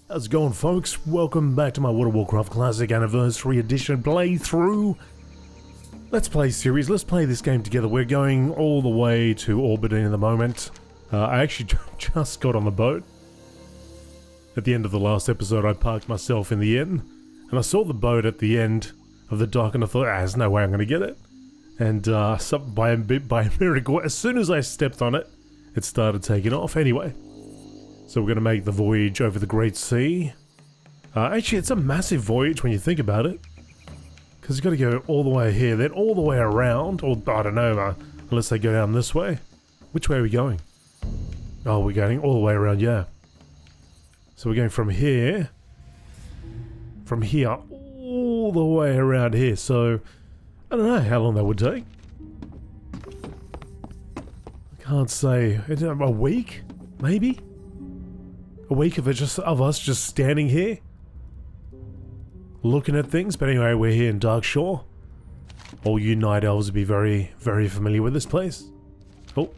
How's it going, folks? Welcome back to my World of Warcraft Classic Anniversary Edition playthrough. Let's play series. Let's play this game together. We're going all the way to Orbiting in the moment. I actually just got on the boat. At the end of the last episode, I parked myself in the inn, and I saw the boat at the end of the dock, and I thought, there's no way I'm going to get it. And by a miracle, as soon as I stepped on it, it started taking off. Anyway. So we're going to make the voyage over the Great Sea. Actually, it's a massive voyage when you think about it. Because you've got to go all the way here, then all the way around. Or, I don't know, unless they go down this way. Which way are we going? Oh, we're going all the way around, yeah. So we're going from here. From here, all the way around here. So, I don't know how long that would take. I can't say. A week? Maybe? A week of us just standing here, looking at things. But anyway, we're here in Darkshore. All you night elves will be very, very familiar with this place. Oh,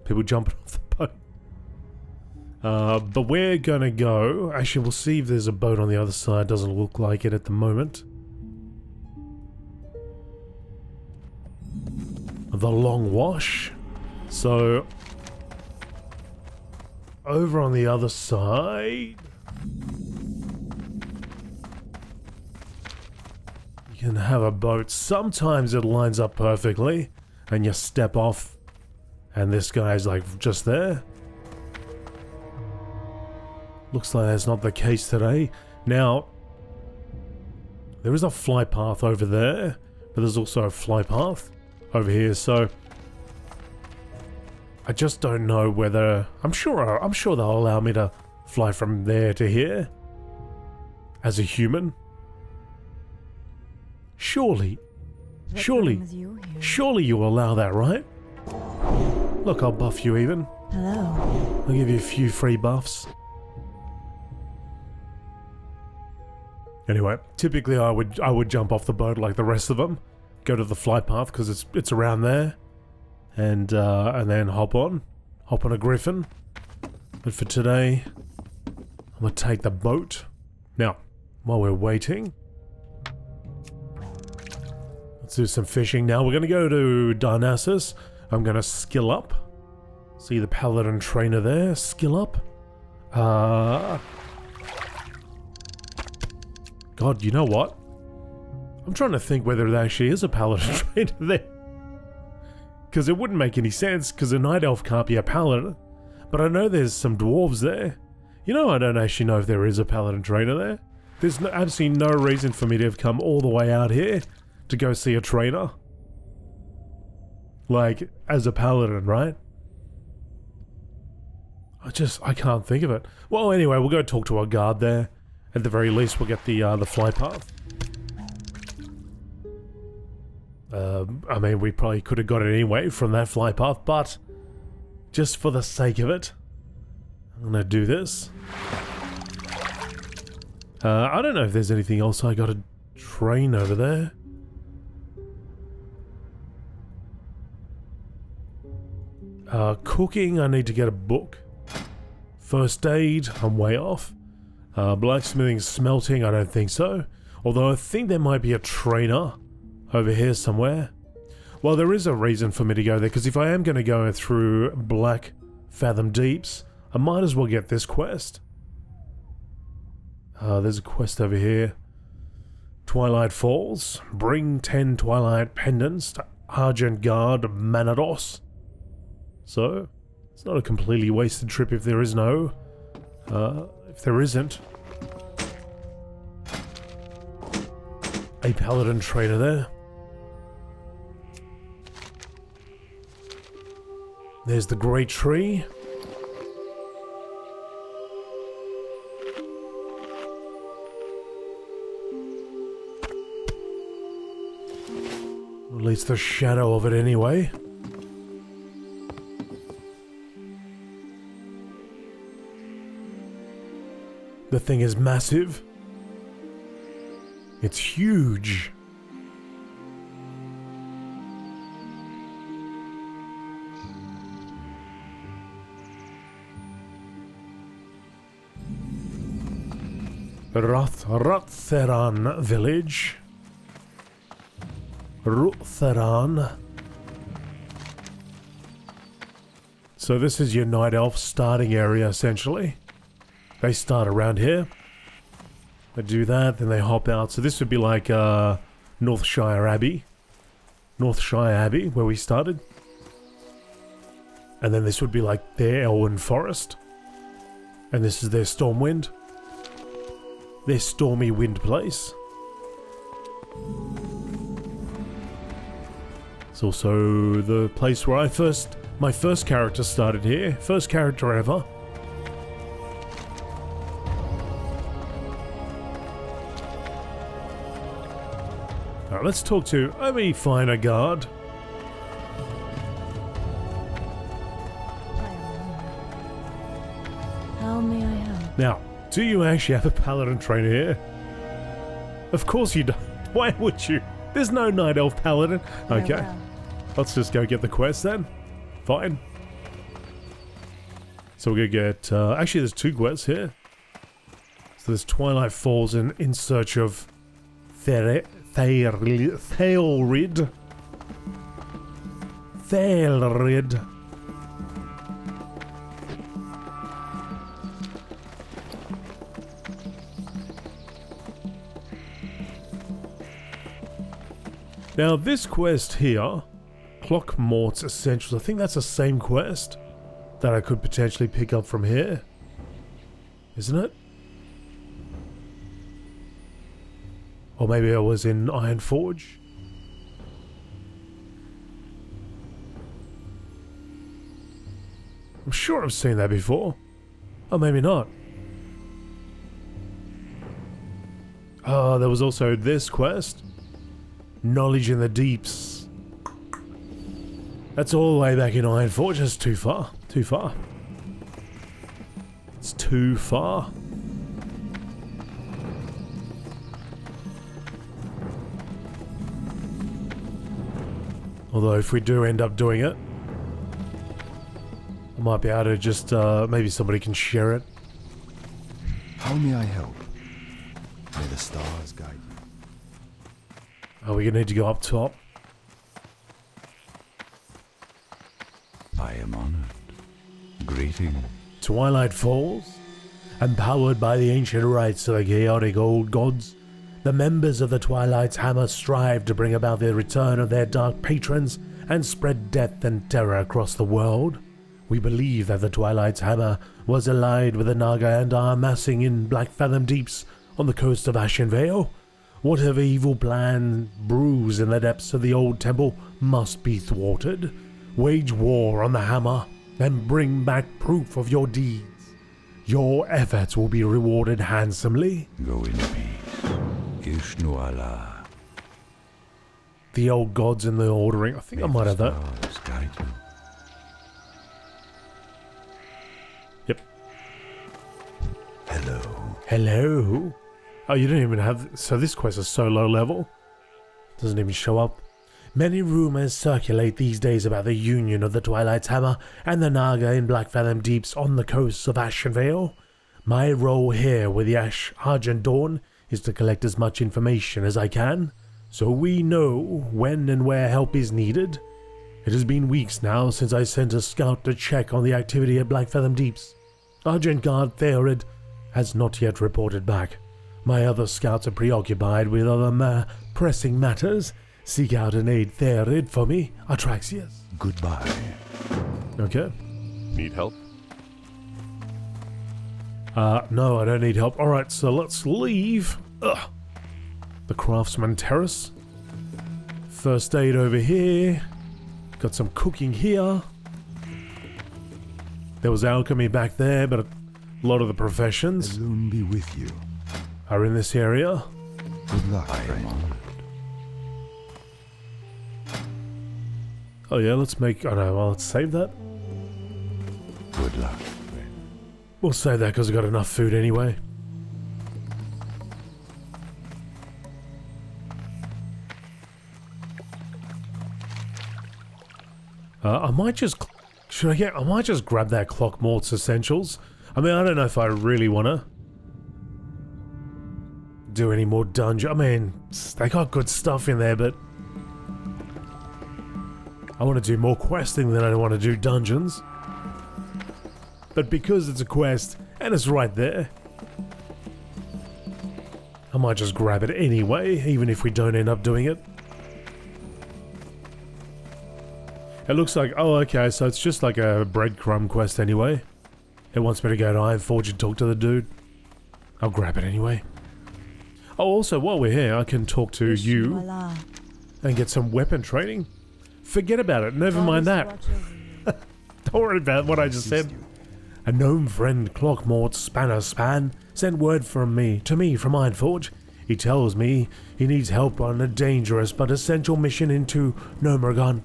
people jumping off the boat. But we're gonna go. Actually, we'll see if there's a boat on the other side. Doesn't look like it at the moment. The Long Wash. So over on the other side, you can have a boat. Sometimes it lines up perfectly and you step off and this guy's like just there. Looks like that's not the case today. Now, there is a fly path over there, but there's also a fly path over here, so I just don't know whether... I'm sure they'll allow me to fly from there to here as a human. Surely you allow that, right? Look, I'll buff you even. Hello. I'll give you a few free buffs. Anyway, typically I would jump off the boat like the rest of them, go to the flight path because it's around there. And then hop on a griffin. But for today, I'm gonna take the boat. Now, while we're waiting, let's do some fishing. Now we're gonna go to Darnassus. I'm gonna skill up. See the paladin trainer there. Skill up. God, you know what? I'm trying to think whether there actually is a paladin trainer there. Because it wouldn't make any sense, because a night elf can't be a paladin. But I know there's some dwarves there. You know, I don't actually know if there is a paladin trainer there. There's absolutely no reason for me to have come all the way out here to go see a trainer. Like, as a paladin, right? I can't think of it. Well, anyway, we'll go talk to our guard there. At the very least, we'll get the fly path. I mean, we probably could have got it anyway from that fly path, but just for the sake of it, I'm gonna do this. I don't know if there's anything else I gotta train over there. Cooking, I need to get a book. First aid, I'm way off. Blacksmithing, smelting, I don't think so. Although I think there might be a trainer over here somewhere. Well, there is a reason for me to go there, because if I am going to go through Black Fathom Deeps, I might as well get this quest. There's a quest over here. Twilight Falls. Bring 10 Twilight Pendants to Argent Guard Manados. So, it's not a completely wasted trip if there is no... if there isn't a paladin trainer there. There's the great tree. At least the shadow of it anyway. The thing is massive. It's huge. Rotheran village. Rotheran. So this is your Night Elf starting area, essentially. They start around here. They do that, then they hop out. So this would be like Northshire Abbey. Northshire Abbey, where we started. And then this would be like their Elwyn Forest. And this is their Stormwind. Their Stormy Wind place. It's also the place where my first character started here. First character ever. Alright, let's talk to... Let me find a guard. How may I help? Now, do you actually have a paladin trainer here? Of course you don't. Why would you? There's no Night Elf paladin. Okay. Farewell. Let's just go get the quest then. Fine. So we're gonna get... actually, there's 2 quests here. So there's Twilight Falls in search of Thaelrid. Thaelrid. Now this quest here, Clockmort's Essentials, I think that's the same quest that I could potentially pick up from here. Isn't it? Or maybe I was in Ironforge. I'm sure I've seen that before. Oh, maybe not. Oh, there was also this quest. Knowledge in the Deeps. That's all the way back in Ironforge. That's too far. Too far. It's too far. Although if we do end up doing it, I might be able to just, maybe somebody can share it. How may I help? May the stars guide you. Are we gonna need to go up top? I am honored. Greeting. Twilight Falls? Empowered by the ancient rites of the chaotic old gods, the members of the Twilight's Hammer strive to bring about the return of their dark patrons and spread death and terror across the world. We believe that the Twilight's Hammer was allied with the Naga and are amassing in Blackfathom Deeps on the coast of Ashen Vale. Whatever evil plan brews in the depths of the old temple must be thwarted. Wage war on the Hammer and bring back proof of your deeds. Your efforts will be rewarded handsomely. Go in peace. Ishnu Allah. The old gods in the ordering. I think I might have that. Stars guide you. Yep. Hello. Hello. Oh, you didn't even have... So this quest is so low level. Doesn't even show up. Many rumors circulate these days about the union of the Twilight's Hammer and the Naga in Blackfathom Deeps on the coasts of Ashen Vale. My role here with the Argent Dawn is to collect as much information as I can, so we know when and where help is needed. It has been weeks now since I sent a scout to check on the activity at Blackfathom Deeps. Argent Guard Thaelrid has not yet reported back. My other scouts are preoccupied with other pressing matters. Seek out and aid Thaelrid for me, Atraxius. Goodbye. Okay. Need help? No, I don't need help. Alright, so let's leave. The Craftsman Terrace. First aid over here. Got some cooking here. There was alchemy back there, but a lot of the professions Alone be with you. are in this area. Good luck, friend. Oh yeah, let's make... Oh no, well, let's save that. Good luck, friend. We'll save that because we've got enough food anyway. I might just... I might just grab that Clockmort's Essentials. I mean, I don't know if I really want to. do any more dungeon. I mean, they got good stuff in there, but I want to do more questing than I want to do dungeons. But because it's a quest and it's right there, I might just grab it anyway, even if we don't end up doing it. It looks like, oh okay, so it's just like a breadcrumb quest anyway. It wants me to go to Ironforge and talk to the dude. I'll grab it anyway. Oh, also, while we're here, I can talk to you and get some weapon training. Forget about it, never mind that. Don't worry about what I just said. A gnome friend, Clockmort Spanner Span, sent word from me to me from Ironforge. He tells me he needs help on a dangerous but essential mission into Gnomeregan.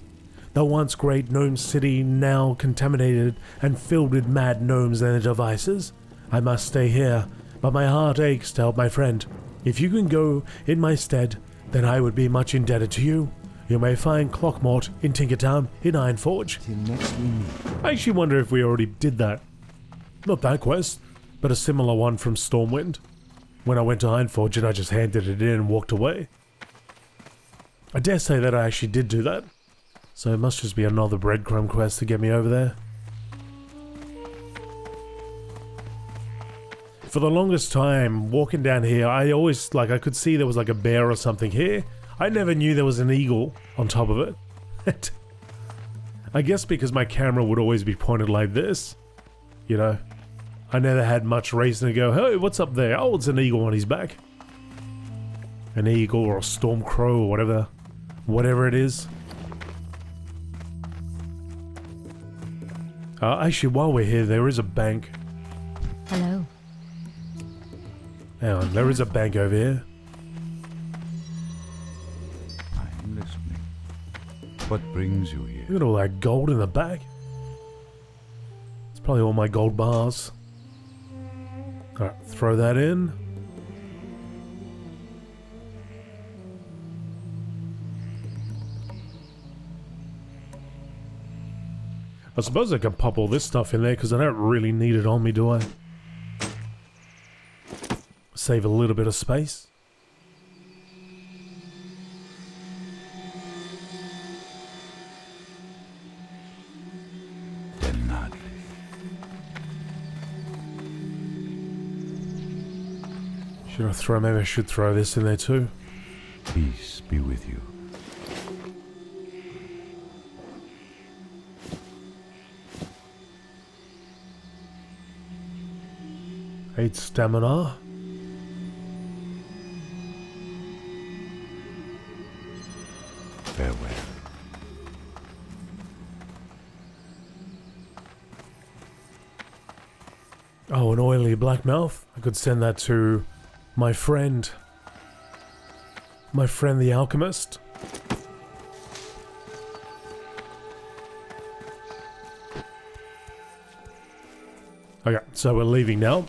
The once great gnome city, now contaminated and filled with mad gnomes and their devices. I must stay here, but my heart aches to help my friend. If you can go in my stead, then I would be much indebted to you. You may find Clockmort in Tinkertown in Ironforge. Till next we meet. I actually wonder if we already did that. Not that quest, but a similar one from Stormwind. When I went to Ironforge and I just handed it in and walked away. I dare say that I actually did do that. So it must just be another breadcrumb quest to get me over there. For the longest time, walking down here, I always, I could see there was like a bear or something here. I never knew there was an eagle on top of it. I guess because my camera would always be pointed like this. You know, I never had much reason to go, hey, what's up there? Oh, it's an eagle on his back. An eagle or a storm crow or whatever it is. Actually, while we're here, there is a bank. Hello. Hang on, there is a bank over here. I'm listening. What brings you here? Look at all that gold in the back. It's probably all my gold bars. Alright, throw that in. I suppose I can pop all this stuff in there because I don't really need it on me, do I? Save a little bit of space. Should I throw, maybe I should throw this in there too. Peace be with you. Eight stamina. Farewell. Oh, an oily black mouth. I could send that to my friend. My friend the alchemist. Okay, so we're leaving now.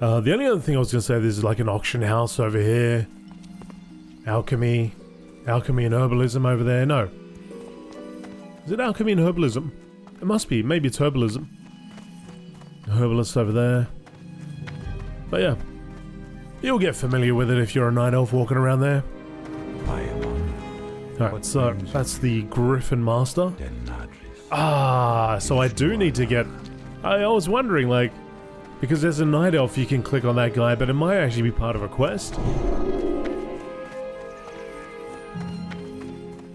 The only other thing I was going to say, there's like an auction house over here. Alchemy and herbalism over there. No. Is it alchemy and herbalism? It must be. Maybe it's herbalism. Herbalist over there. But yeah. You'll get familiar with it if you're a night elf walking around there. Alright, so that's the Griffin Master. Ah, so I do need to get... I was wondering, like... Because there's a night elf, you can click on that guy, but it might actually be part of a quest.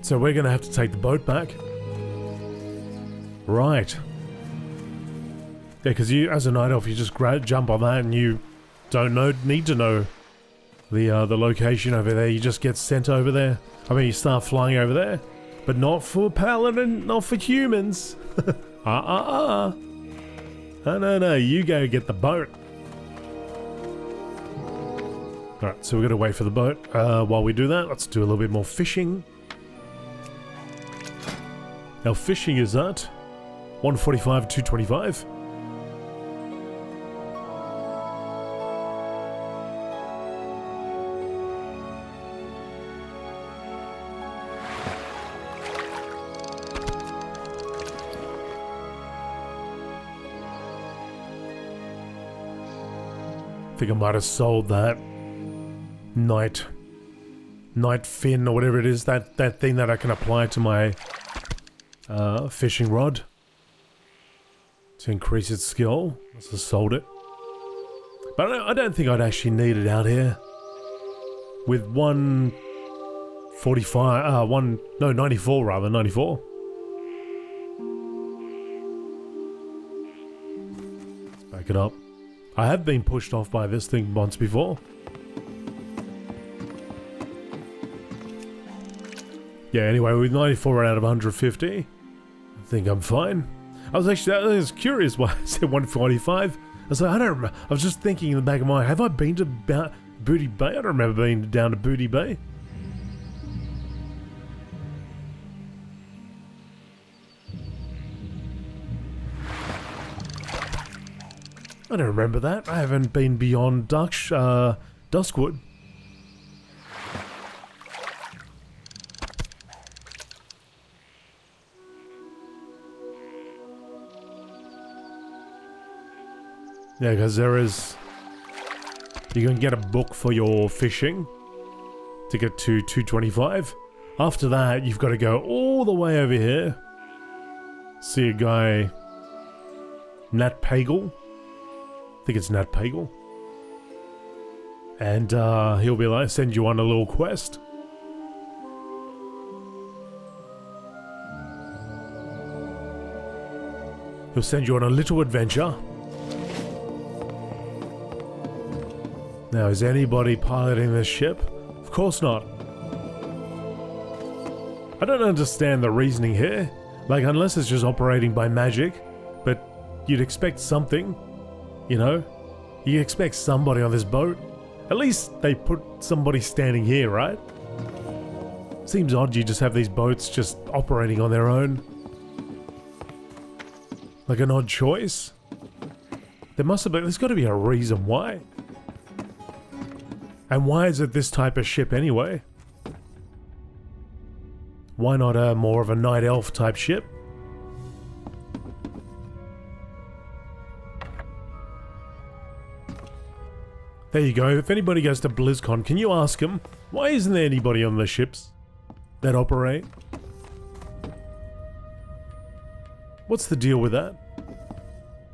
So we're gonna have to take the boat back. Right. Yeah, because you, as a night elf, you just jump on that and you don't need to know the location over there. You just get sent over there. I mean, you start flying over there. But not for paladin, not for humans. No, you go get the boat. Alright, so we're gonna wait for the boat. While we do that, let's do a little bit more fishing. Our fishing is at 145, 225. think I might have sold that night fin or whatever it is, that thing that I can apply to my fishing rod to increase its skill. I just sold it. But I don't think I'd actually need it out here. With 94 rather, 94. Let's back it up. I have been pushed off by this thing once before. Yeah, anyway, with 94 out of 150, I think I'm fine. I was curious why I said 145. I was like, I don't remember. I was just thinking in the back of my mind, have I been to Booty Bay? I don't remember being down to Booty Bay. I don't remember that. I haven't been beyond Duskwood. Yeah, because there is... You can get a book for your fishing to get to 225. After that, you've got to go all the way over here. See a guy... Nat Pagel. I think it's Nat Pagel. And he'll be like, send you on a little quest. He'll send you on a little adventure. Now, is anybody piloting this ship? Of course not. I don't understand the reasoning here. Like, unless it's just operating by magic, but you'd expect something, you know? You expect somebody on this boat. At least they put somebody standing here, right? Seems odd you just have these boats just operating on their own. Like an odd choice. There's got to be a reason why. And why is it this type of ship anyway? Why not a more of a night elf type ship? There you go. If anybody goes to BlizzCon, can you ask them, why isn't there anybody on the ships that operate? What's the deal with that?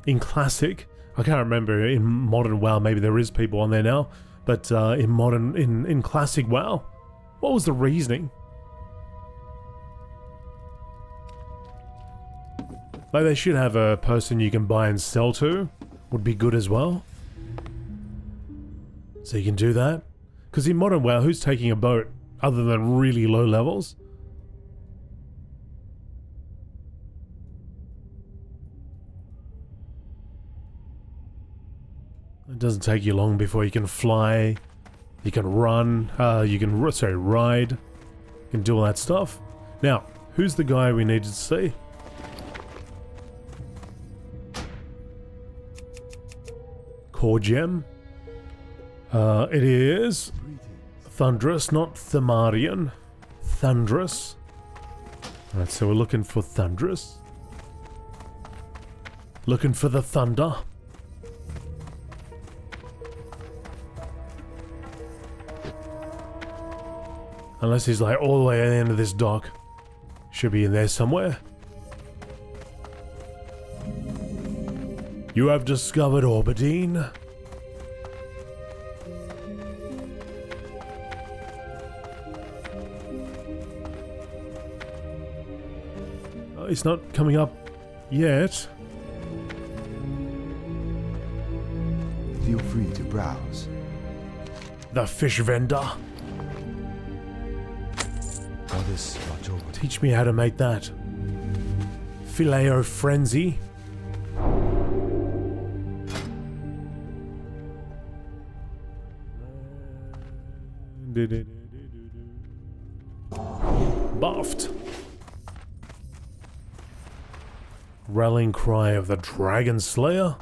In Classic, I can't remember, in Modern WoW maybe there is people on there now, but in Classic WoW, what was the reasoning? Like, they should have a person you can buy and sell to, would be good as well. So you can do that? Because in Modern WoW, who's taking a boat other than really low levels? It doesn't take you long before you can fly, you can run, you can ride, you can do all that stuff. Now, who's the guy we needed to see? Core Gem. It is Thunderous, not Themarian. Thunderous. Alright, so we're looking for Thunderous. Looking for the thunder. Unless he's like all the way at the end of this dock. Should be in there somewhere. You have discovered Orbadine. Oh, he's not coming up yet. Feel free to browse. The fish vendor. Goddess watch over. Teach me how to make that. Phileo Frenzy. Buffed. Rallying cry of the Dragon Slayer.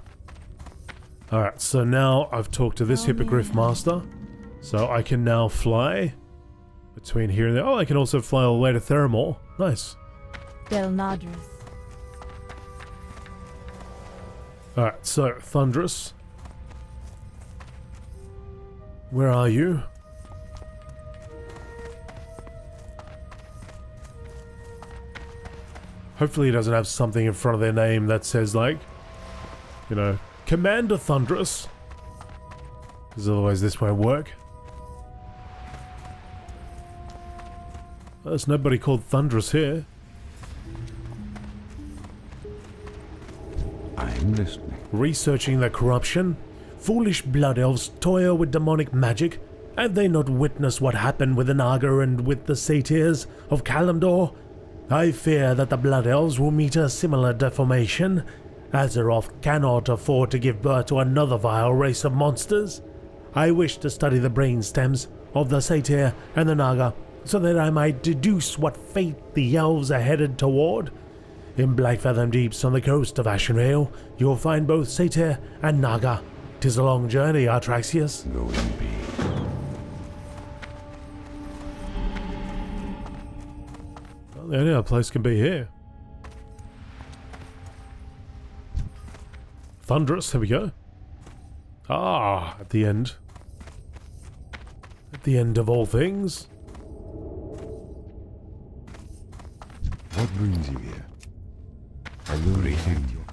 Alright, so now I've talked to this Hippogriff Master. So I can now fly between here and there. Oh, I can also fly all the way to Theramore. Nice. Belnadris. Alright, so Thunderous. Where are you? Hopefully it doesn't have something in front of their name that says like, you know, Commander Thunderous. Because otherwise this won't work. There's nobody called Thunderous here. I'm listening. Researching the corruption. Foolish blood elves toil with demonic magic. Have they not witnessed what happened with the Naga and with the satyrs of Kalimdor? I fear that the blood elves will meet a similar deformation. Azeroth cannot afford to give birth to another vile race of monsters. I wish to study the brain stems of the satyr and the Naga, so that I might deduce what fate the elves are headed toward. In Blackfathom Deeps on the coast of Ashenvale, you will find both satyr and Naga. 'Tis a long journey, Artraxius. Go in peace. Well, the only other place can be here. Thunderous, there we go. Ah, at the end. At the end of all things. What brings you here? I will remind you.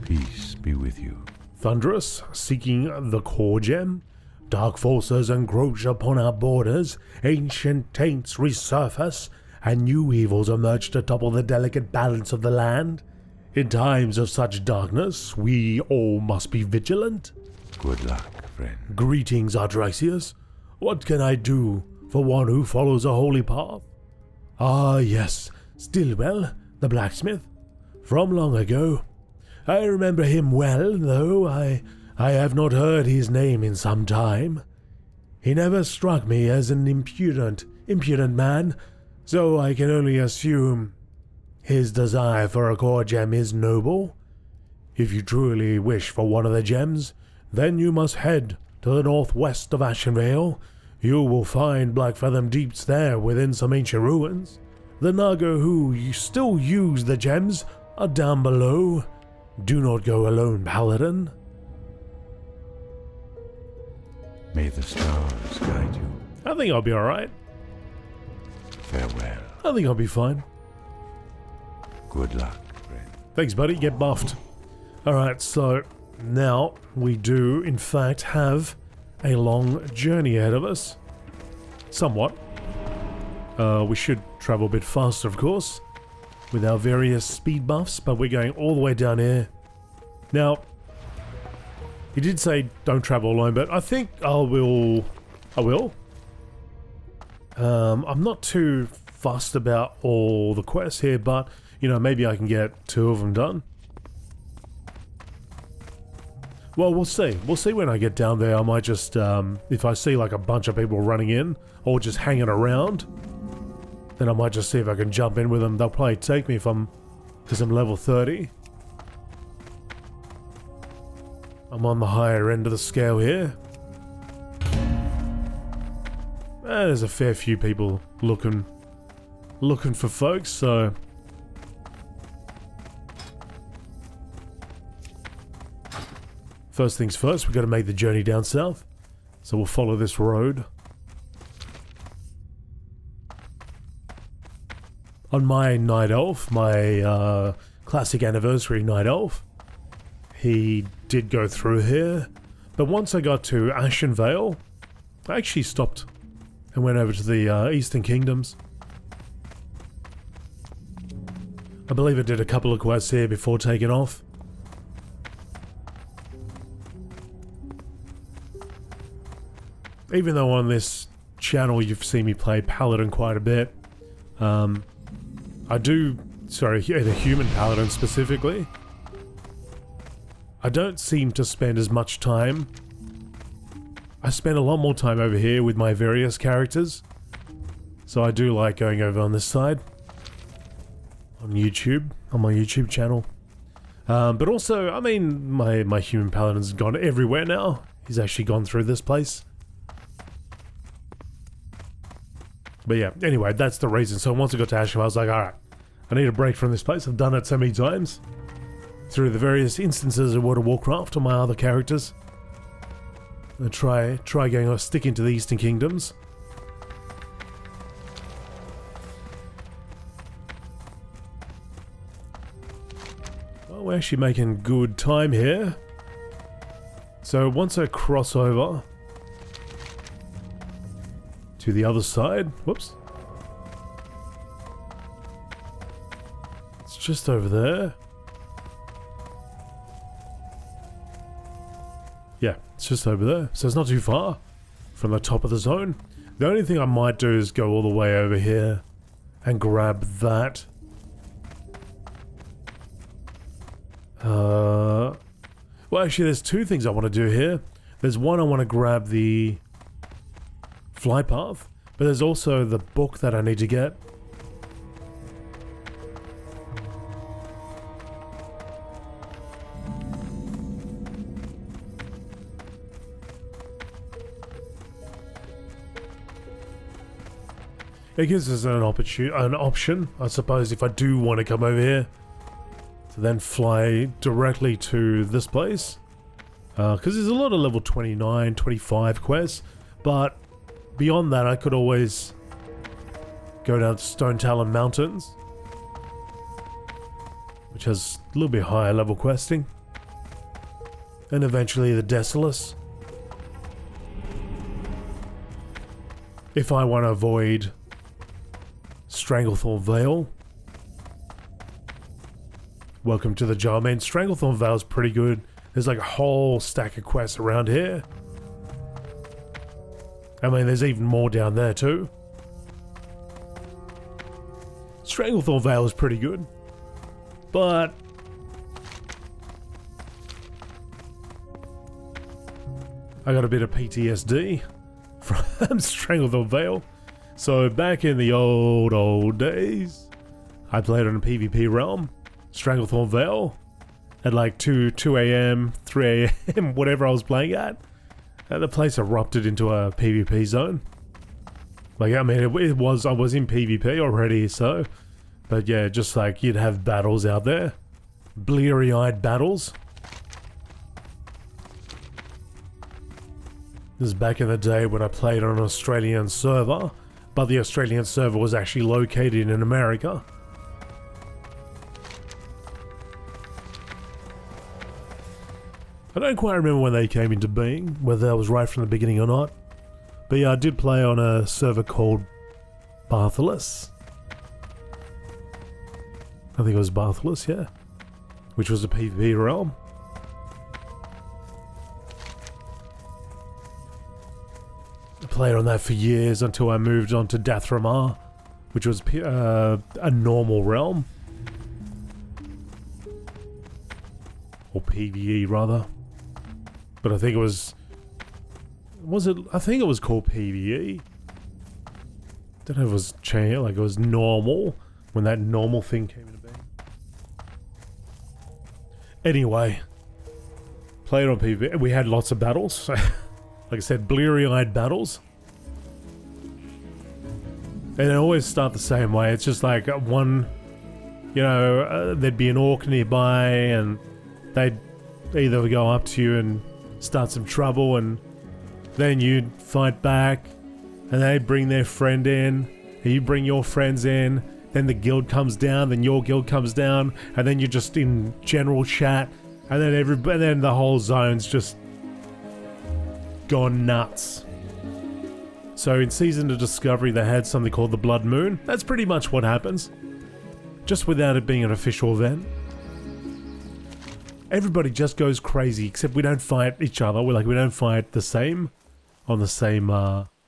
Peace be with you. Thunderous, seeking the core gem. Dark forces encroach upon our borders, ancient taints resurface, and new evils emerge to topple the delicate balance of the land. In times of such darkness, we all must be vigilant. Good luck, friend. Greetings, Artraxius. What can I do for one who follows a holy path? Ah, yes, Stillwell, the blacksmith. From long ago. I remember him well, though I have not heard his name in some time. He never struck me as an impudent man, so I can only assume his desire for a core gem is noble. If you truly wish for one of the gems, then you must head to the northwest of Ashenvale. You will find Blackfathom Deeps there within some ancient ruins. The Naga who still use the gems are down below. Do not go alone, Paladin. May the stars guide you. I think I'll be alright. Farewell. I think I'll be fine. Good luck, friend. Thanks, buddy. Get buffed. Alright, so now we do, in fact, have a long journey ahead of us. Somewhat. We should travel a bit faster, of course, with our various speed buffs, but we're going all the way down here. Now, he did say don't travel alone, but I think I will. I'm not too fussed about all the quests here, but, you know, maybe I can get 2 of them done. Well, we'll see. We'll see when I get down there. I might just, if I see like a bunch of people running in, or just hanging around, then I might just see if I can jump in with them. They'll probably take me because I'm level 30. I'm on the higher end of the scale here. There's a fair few people looking for folks, so... First things first, we've got to make the journey down south. So we'll follow this road. On my Night Elf, my classic anniversary Night Elf, he did go through here. But once I got to Ashenvale, I actually stopped and went over to the Eastern Kingdoms. I believe I did a couple of quests here before taking off. Even though on this channel you've seen me play Paladin quite a bit, the human Paladin specifically, I don't seem to spend as much time. I spend a lot more time over here with my various characters, so I do like going over on this side, on YouTube, on my YouTube channel. But also, I mean, my human Paladin's gone everywhere now. He's actually gone through this place. But yeah, anyway, that's the reason. So once I got to Ashenvale, I was like, alright, I need a break from this place. I've done it so many times through the various instances of World of Warcraft on my other characters. And try going sticking to the Eastern Kingdoms. Well, we're actually making good time here. So once I cross over to the other side, whoops. It's just over there. Yeah, it's just over there, so it's not too far from the top of the zone. The only thing I might do is go all the way over here and grab that. Well, actually, there's two things I want to do here. There's one, I want to grab the fly path, but there's also the book that I need to get. It gives us an option, I suppose, if I do want to come over here, to then fly directly to this place. Because there's a lot of level 29, 25 quests, but beyond that I could always go down to Stone Talon Mountains, which has a little bit higher level questing, and eventually the Desolus. If I want to avoid Stranglethorn Vale. Welcome to the jar. I mean, Stranglethorn Vale is pretty good. There's like a whole stack of quests around here. I mean, there's even more down there too. Stranglethorn Vale is pretty good. But I got a bit of PTSD from Stranglethorn Vale. So back in the old days, I played on a PvP realm, Stranglethorn Vale, at like 2 a.m, 3 a.m, whatever I was playing at. And the place erupted into a PvP zone. Like, I mean, I was in PvP already, so. But yeah, just like you'd have battles out there. Bleary-eyed battles. This is back in the day when I played on an Australian server. But the Australian server was actually located in America. I don't quite remember when they came into being, whether that was right from the beginning or not. But yeah, I did play on a server called Bartholus. I think it was Bartholus, yeah. Which was a PvP realm. Played on that for years until I moved on to Dathramar, which was a normal realm. Or PvE rather. But I think it was it? I think it was called PvE. Don't know if it was changed, like it was normal when that normal thing came into being. Anyway, played on PvE. We had lots of battles. Like I said, bleary-eyed battles. And they always start the same way. It's just like one, you know, there'd be an orc nearby and they'd either go up to you and start some trouble, and then you'd fight back, and they'd bring their friend in, and you bring your friends in, then the guild comes down, then your guild comes down, and then you're just in general chat, and then the whole zone's just gone nuts. So in Season of Discovery they had something called the Blood Moon. That's pretty much what happens, just without it being an official event. Everybody just goes crazy, except we don't fight each other. We don't fight the same on the same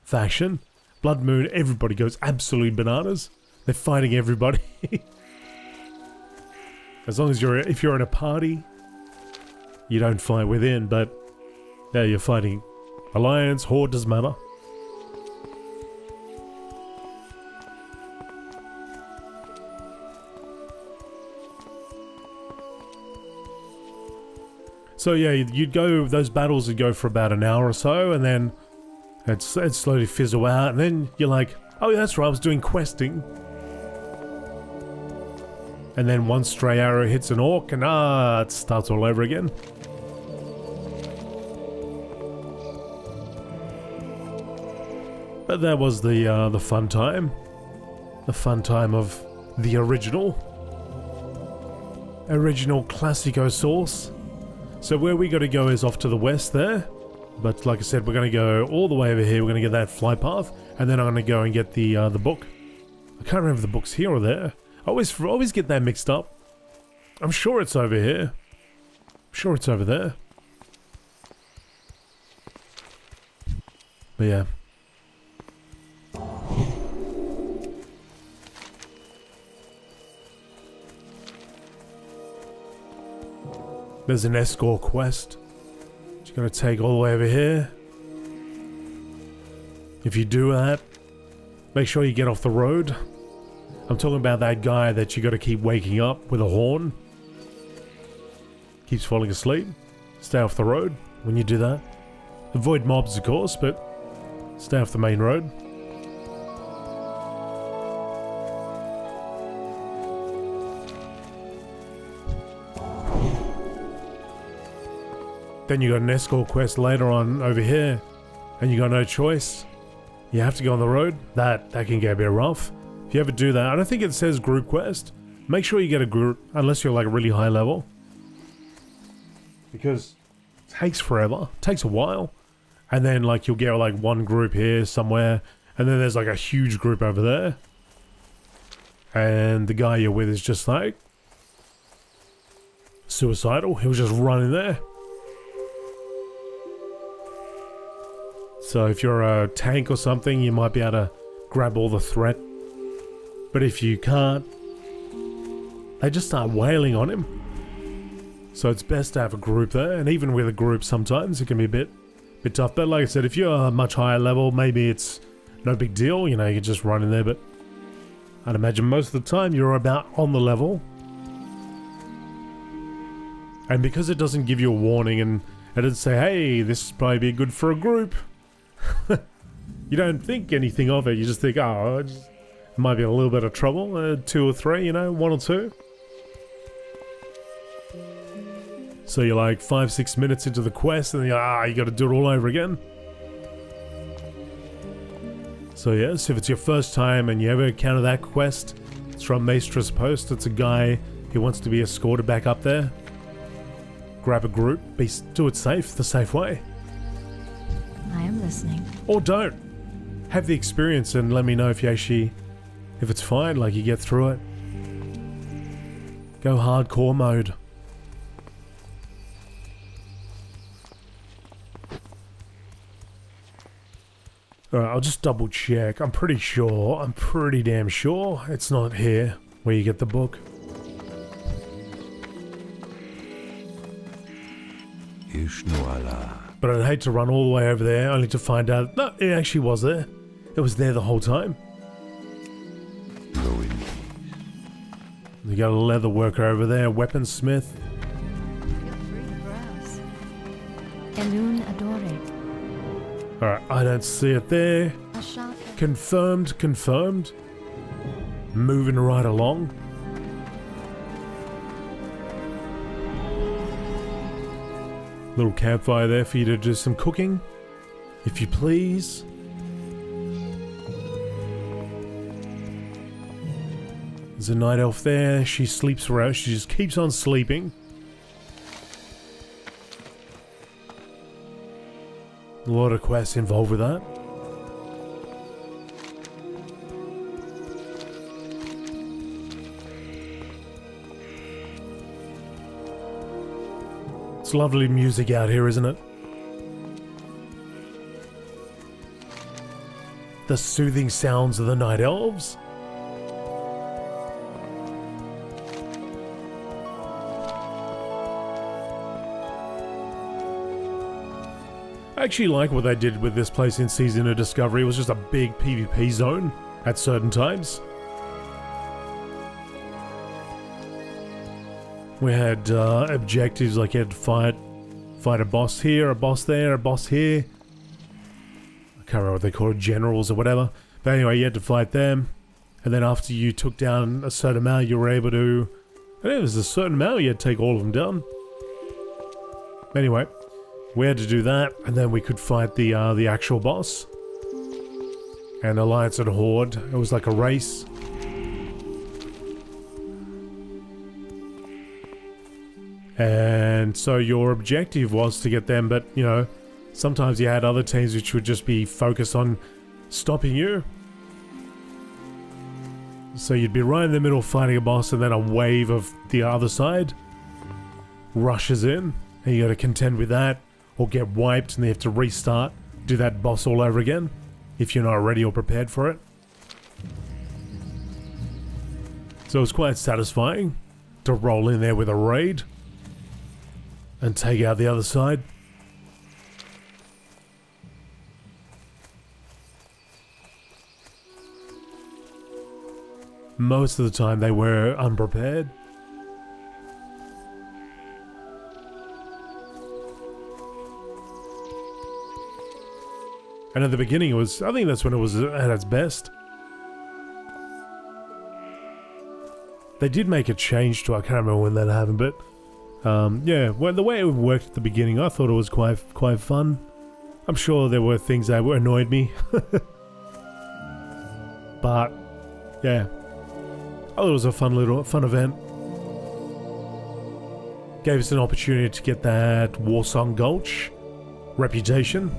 faction. Blood Moon, everybody goes absolutely bananas. They're fighting everybody. As long as if you're in a party, you don't fight within, but yeah, you're fighting Alliance, Horde, doesn't matter. So yeah, you'd go, those battles would go for about an hour or so, and then it'd slowly fizzle out, and then you're like, oh yeah, that's right, I was doing questing. And then one stray arrow hits an orc, and it starts all over again. But that was the fun time. The fun time of the original Classico source. So where we got to go is off to the west there. But like I said, we're going to go all the way over here. We're going to get that fly path, and then I'm going to go and get the book. I can't remember if the book's here or there. I always get that mixed up. I'm sure it's over here. I'm sure it's over there. But yeah. There's an escort quest. You're going to take all the way over here. If you do that, make sure you get off the road. I'm talking about that guy that you got to keep waking up with a horn. Keeps falling asleep. Stay off the road when you do that. Avoid mobs, of course, but stay off the main road. Then you got an escort quest later on over here, and you got no choice. You have to go on the road. That can get a bit rough. If you ever do that, I don't think it says group quest. Make sure you get a group, unless you're like really high level. Because it takes forever. It takes a while. And then like you'll get like one group here somewhere, and then there's like a huge group over there. And the guy you're with is just like suicidal. He was just running there. So if you're a tank or something, you might be able to grab all the threat. But if you can't, they just start wailing on him. So it's best to have a group there, and even with a group sometimes it can be a bit tough. But like I said, if you're a much higher level, maybe it's no big deal, you know, you can just run in there. But I'd imagine most of the time you're about on the level. And because it doesn't give you a warning and it doesn't say, hey, this is probably good for a group. You don't think anything of it. You just think, oh, it might be a little bit of trouble. 2 or 3, you know, 1 or 2. So you're like 5-6 minutes into the quest, and you're you got to do it all over again. So yes, if it's your first time and you ever encounter that quest, it's from Maestra's Post. It's a guy who wants to be escorted back up there. Grab a group, do it safe, the safe way. I am listening. Or don't. Have the experience and let me know if it's fine, like you get through it. Go hardcore mode. Alright, I'll just double check. I'm pretty damn sure it's not here where you get the book. But I'd hate to run all the way over there only to find out, no, it actually was there. It was there the whole time. You got a leather worker over there, weaponsmith. Feel free to browse. Elune Adore. Alright, I don't see it there. A shop. Confirmed. Moving right along. Little campfire there for you to do some cooking, if you please. There's a night elf there. She sleeps around. She just keeps on sleeping. A lot of quests involved with that. It's lovely music out here, isn't it? The soothing sounds of the night elves. I actually like what they did with this place in Season of Discovery. It was just a big PvP zone at certain times. We had objectives like you had to fight a boss here, a boss there, a boss here. I can't remember what they call it, generals or whatever. But anyway, you had to fight them. And then after you took down a certain amount, you were able to... I think there's a certain amount, you had to take all of them down. Anyway, we had to do that, and then we could fight the actual boss. and Alliance and Horde. It was like a race. And so your objective was to get them, but you know, sometimes you had other teams which would just be focused on stopping you. So you'd be right in the middle fighting a boss, and then a wave of the other side rushes in, and you got to contend with that, or get wiped and they have to restart, do that boss all over again, if you're not ready or prepared for it. So it was quite satisfying to roll in there with a raid and take out the other side. Most of the time they were unprepared. And at the beginning it was, I think that's when it was at its best. They did make a change to it, I can't remember when that happened, but yeah, well, the way it worked at the beginning, I thought it was quite fun. I'm sure there were things that annoyed me. But yeah, I thought it was a fun event. Gave us an opportunity to get that Warsong Gulch reputation.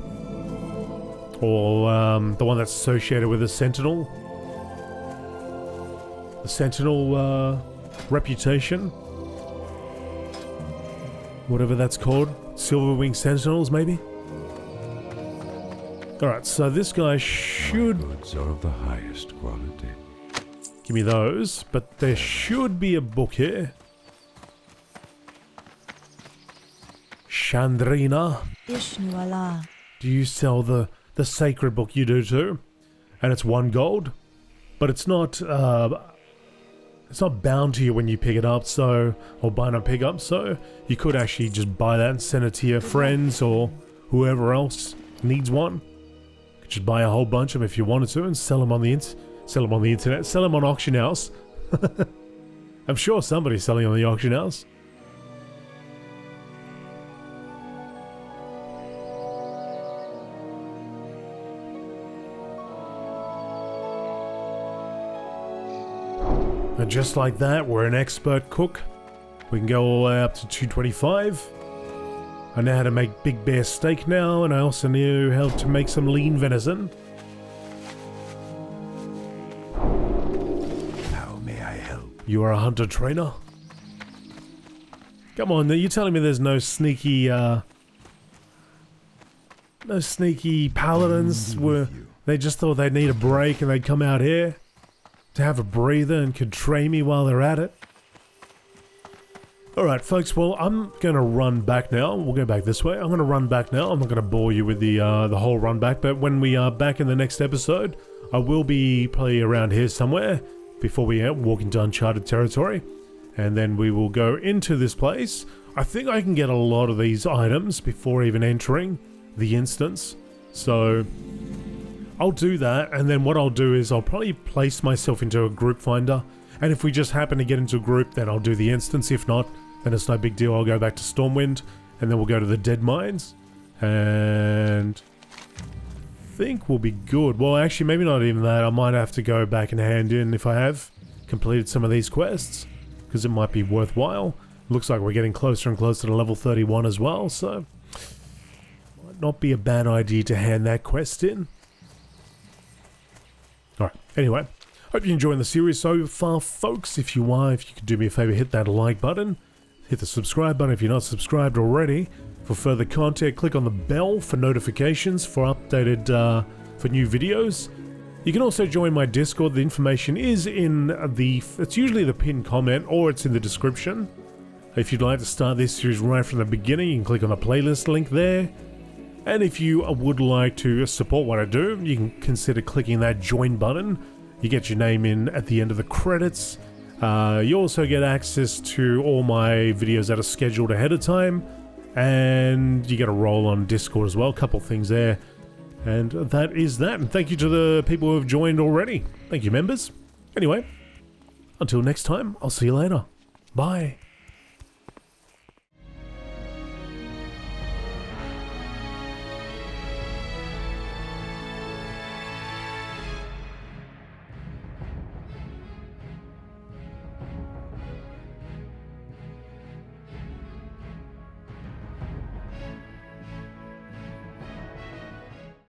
Or the one that's associated with the Sentinel. The Sentinel reputation. Whatever that's called. Silverwing Sentinels, maybe? Alright, so this guy should... Goods are of the highest quality. Give me those, but there should be a book here. Chandrina. Ishnuala. Do you sell the sacred book? You do too, and it's 1 gold, but it's not bound to you when you pick it up, so, or buy and pick up, so you could actually just buy that and send it to your friends or whoever else needs one. You could just buy a whole bunch of them if you wanted to and sell them on the internet, sell them on auction house. I'm sure somebody's selling on the auction house. And just like that, we're an expert cook. We can go all the way up to 225. I know how to make big bear steak now, and I also know how to make some lean venison. How may I help? You are a hunter trainer? Come on, you're telling me there's no sneaky paladins where they just thought they'd need a break and they'd come out here to have a breather and could train me while they're at it? Alright folks, well I'm going to run back now. We'll go back this way. I'm going to run back now. I'm not going to bore you with the whole run back, but when we are back in the next episode, I will be probably around here somewhere before we walk into uncharted territory. And then we will go into this place. I think I can get a lot of these items before even entering the instance. So I'll do that, and then what I'll do is I'll probably place myself into a group finder, and if we just happen to get into a group, then I'll do the instance. If not, then it's no big deal. I'll go back to Stormwind, and then we'll go to the Dead Mines, and I think we'll be good. Well, actually, maybe not even that. I might have to go back and hand in if I have completed some of these quests, because it might be worthwhile. Looks like we're getting closer and closer to level 31 as well, so might not be a bad idea to hand that quest in. Alright, anyway, hope you're enjoying the series so far, folks. If you are, if you could do me a favor, hit that like button, hit the subscribe button if you're not subscribed already. For further content, click on the bell for notifications for updated, for new videos. You can also join my Discord. The information is in it's usually the pinned comment, or it's in the description. If you'd like to start this series right from the beginning, you can click on the playlist link there. And if you would like to support what I do, you can consider clicking that join button. You get your name in at the end of the credits. You also get access to all my videos that are scheduled ahead of time. And you get a role on Discord as well. A couple things there. And that is that. And thank you to the people who have joined already. Thank you, members. Anyway, until next time, I'll see you later. Bye.